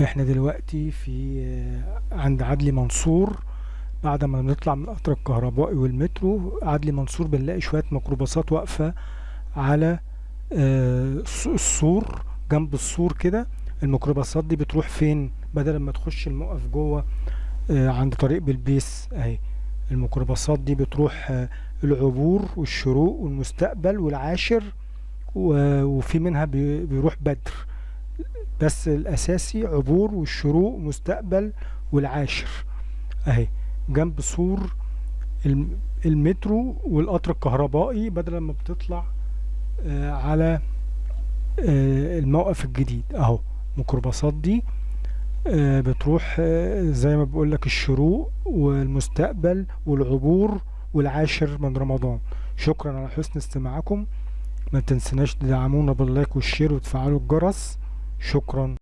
احنا دلوقتي في عند عدلي منصور. بعد ما بنطلع من القطر الكهربائي والمترو عدلي منصور بنلاقي شوية ميكروباصات واقفة على السور، جنب السور كده. الميكروباصات دي بتروح فين بدل ما تخش الموقف جوه؟ عند طريق بلبيس اهي. الميكروباصات دي بتروح العبور والشروق والمستقبل والعاشر، وفي منها بيروح بدر، بس الاساسي عبور والشروق مستقبل والعاشر اهي، جنب سور المترو والقطر الكهربائي. بدل ما بتطلع على الموقف الجديد اهو، الميكروباصات دي بتروح زي ما بقولك الشروق والمستقبل والعبور والعاشر من رمضان. شكرا على حسن استماعكم، ما تنسناش تدعمونا باللايك والشير وتفعلوا الجرس. شكرا.